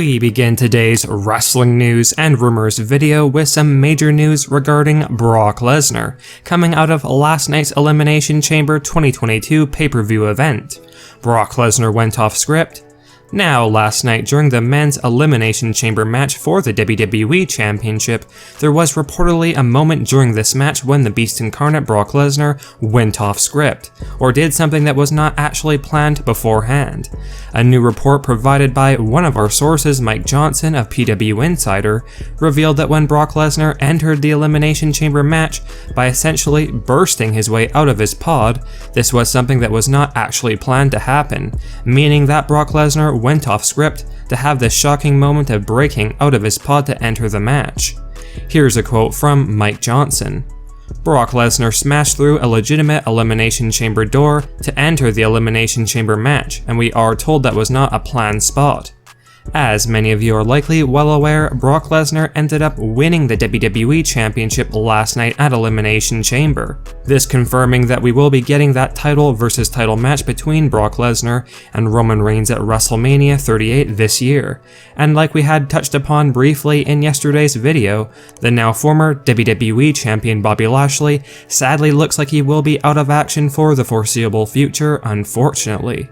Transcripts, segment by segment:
We begin today's wrestling news and rumors video with some major news regarding Brock Lesnar, coming out of last night's Elimination Chamber 2022 pay-per-view event. Brock Lesnar went off script. Now, last night during the men's Elimination Chamber match for the WWE Championship, there was reportedly a moment during this match when the Beast Incarnate Brock Lesnar went off script, or did something that was not actually planned beforehand. A new report provided by one of our sources, Mike Johnson of PW Insider, revealed that when Brock Lesnar entered the Elimination Chamber match by essentially bursting his way out of his pod, this was something that was not actually planned to happen, meaning that Brock Lesnar went off script to have this shocking moment of breaking out of his pod to enter the match. Here's a quote from Mike Johnson. Brock Lesnar smashed through a legitimate Elimination Chamber door to enter the Elimination Chamber match, and we are told that was not a planned spot. As many of you are likely well aware, Brock Lesnar ended up winning the WWE Championship last night at Elimination Chamber. This confirming that we will be getting that title versus title match between Brock Lesnar and Roman Reigns at WrestleMania 38 this year. And like we had touched upon briefly in yesterday's video, the now former WWE Champion Bobby Lashley sadly looks like he will be out of action for the foreseeable future, unfortunately.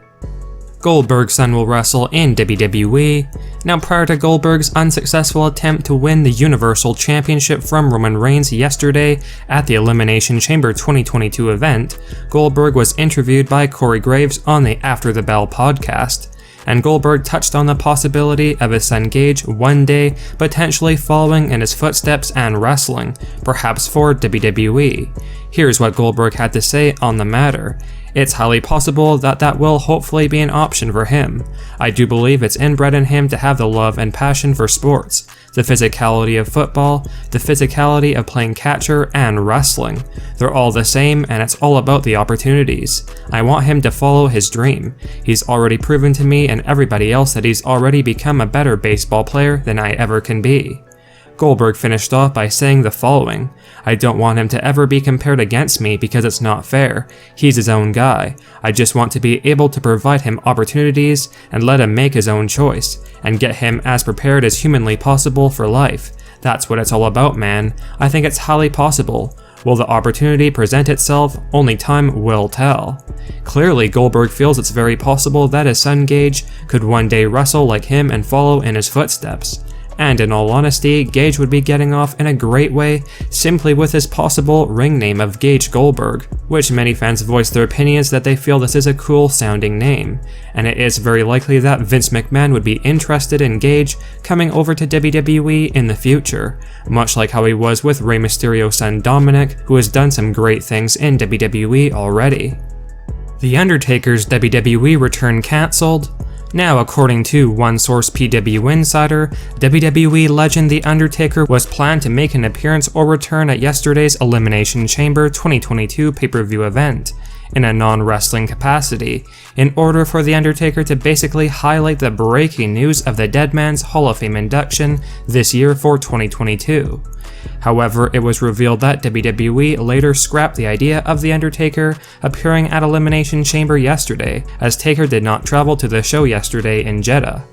Goldberg's son will wrestle in WWE. Now, prior to Goldberg's unsuccessful attempt to win the Universal Championship from Roman Reigns yesterday at the Elimination Chamber 2022 event, Goldberg was interviewed by Corey Graves on the After the Bell podcast, and Goldberg touched on the possibility of his son Gage one day potentially following in his footsteps and wrestling, perhaps for WWE. Here's what Goldberg had to say on the matter. It's highly possible that that will hopefully be an option for him. I do believe it's inbred in him to have the love and passion for sports, the physicality of football, the physicality of playing catcher and wrestling. They're all the same, and it's all about the opportunities. I want him to follow his dream. He's already proven to me and everybody else that he's already become a better baseball player than I ever can be. Goldberg finished off by saying the following, I don't want him to ever be compared against me because it's not fair. He's his own guy. I just want to be able to provide him opportunities and let him make his own choice, and get him as prepared as humanly possible for life. That's what it's all about, man. I think it's highly possible. Will the opportunity present itself? Only time will tell. Clearly, Goldberg feels it's very possible that his son Gage could one day wrestle like him and follow in his footsteps. And in all honesty, Gage would be getting off in a great way simply with his possible ring name of Gage Goldberg, which many fans voiced their opinions that they feel this is a cool sounding name, and it is very likely that Vince McMahon would be interested in Gage coming over to WWE in the future, much like how he was with Rey Mysterio's son Dominic, who has done some great things in WWE already. The Undertaker's WWE return cancelled. Now, according to one source PW Insider, WWE legend The Undertaker was planned to make an appearance or return at yesterday's Elimination Chamber 2022 pay-per-view event, in a non-wrestling capacity, in order for The Undertaker to basically highlight the breaking news of the Dead Man's Hall of Fame induction this year for 2022. However, it was revealed that WWE later scrapped the idea of The Undertaker appearing at Elimination Chamber yesterday, as Taker did not travel to the show yesterday in Jeddah.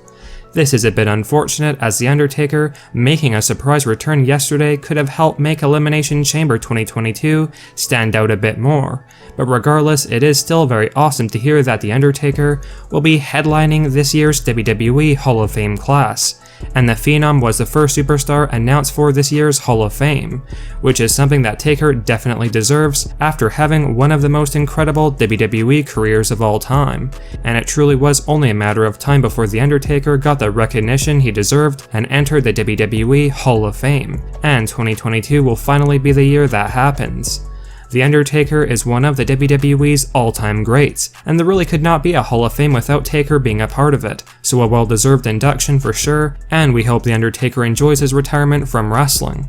This is a bit unfortunate, as The Undertaker making a surprise return yesterday could have helped make Elimination Chamber 2022 stand out a bit more, but regardless, it is still very awesome to hear that The Undertaker will be headlining this year's WWE Hall of Fame class, and the Phenom was the first superstar announced for this year's Hall of Fame, which is something that Taker definitely deserves after having one of the most incredible WWE careers of all time, and it truly was only a matter of time before The Undertaker got the recognition he deserved and entered the WWE Hall of Fame, and 2022 will finally be the year that happens. The Undertaker is one of the WWE's all-time greats, and there really could not be a Hall of Fame without Taker being a part of it, so a well-deserved induction for sure, and we hope The Undertaker enjoys his retirement from wrestling.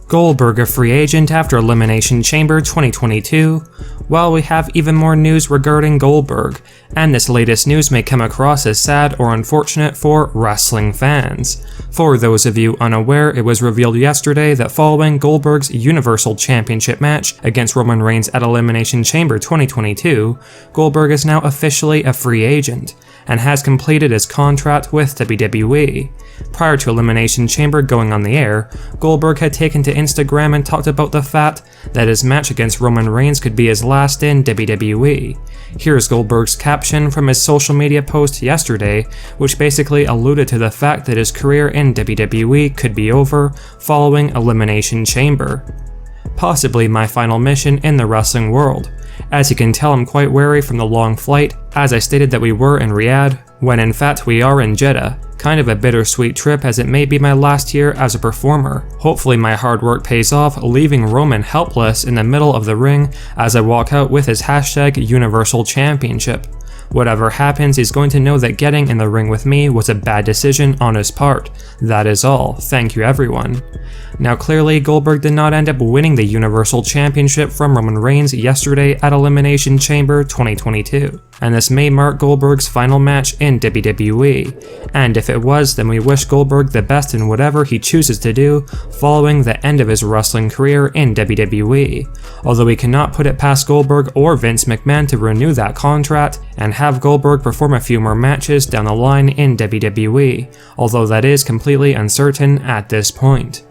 Goldberg a free agent after Elimination Chamber 2022. Well, we have even more news regarding Goldberg, and this latest news may come across as sad or unfortunate for wrestling fans. For those of you unaware, it was revealed yesterday that following Goldberg's Universal Championship match against Roman Reigns at Elimination Chamber 2022, Goldberg is now officially a free agent, and has completed his contract with WWE. Prior to Elimination Chamber going on the air, Goldberg had taken to Instagram and talked about the fact that his match against Roman Reigns could be his last in WWE. Here's Goldberg's caption from his social media post yesterday, which basically alluded to the fact that his career in WWE could be over following Elimination Chamber. Possibly my final mission in the wrestling world. As you can tell, I'm quite wary from the long flight, as I stated that we were in Riyadh, when in fact we are in Jeddah. Kind of a bittersweet trip, as it may be my last year as a performer. Hopefully my hard work pays off, leaving Roman helpless in the middle of the ring as I walk out with his #Universal Championship. Whatever happens, he's going to know that getting in the ring with me was a bad decision on his part. That is all. Thank you, everyone. Now clearly, Goldberg did not end up winning the Universal Championship from Roman Reigns yesterday at Elimination Chamber 2022, and this may mark Goldberg's final match in WWE. And if it was, then we wish Goldberg the best in whatever he chooses to do following the end of his wrestling career in WWE. Although we cannot put it past Goldberg or Vince McMahon to renew that contract and have Goldberg perform a few more matches down the line in WWE, although that is completely uncertain at this point.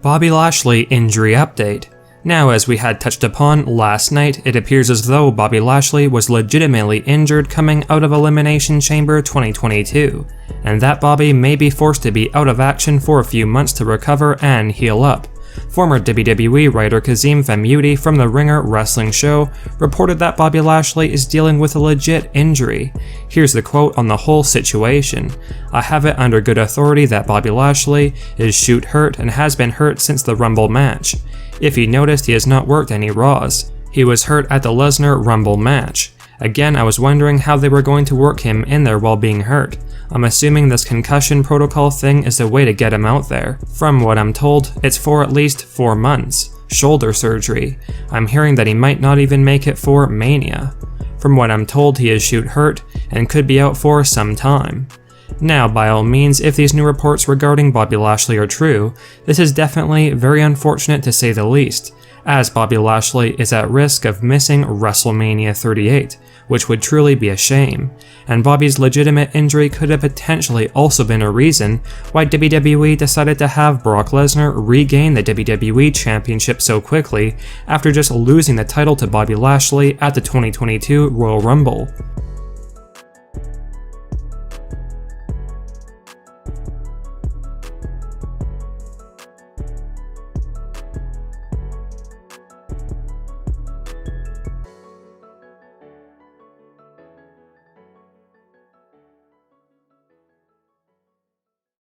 Bobby Lashley injury update. Now, as we had touched upon last night, it appears as though Bobby Lashley was legitimately injured coming out of Elimination Chamber 2022, and that Bobby may be forced to be out of action for a few months to recover and heal up. Former WWE writer Kazim Famudi from the Ringer Wrestling Show reported that Bobby Lashley is dealing with a legit injury. Here's the quote on the whole situation. "I have it under good authority that Bobby Lashley is shoot hurt and has been hurt since the Rumble match. If you noticed, he has not worked any Raws. He was hurt at the Lesnar Rumble match. Again, I was wondering how they were going to work him in there while being hurt. I'm assuming this concussion protocol thing is a way to get him out there. From what I'm told, it's for at least 4 months. Shoulder surgery. I'm hearing that he might not even make it for Mania. From what I'm told, he is shoot hurt and could be out for some time." Now, by all means, if these new reports regarding Bobby Lashley are true, this is definitely very unfortunate to say the least, as Bobby Lashley is at risk of missing WrestleMania 38, which would truly be a shame, and Bobby's legitimate injury could have potentially also been a reason why WWE decided to have Brock Lesnar regain the WWE Championship so quickly after just losing the title to Bobby Lashley at the 2022 Royal Rumble.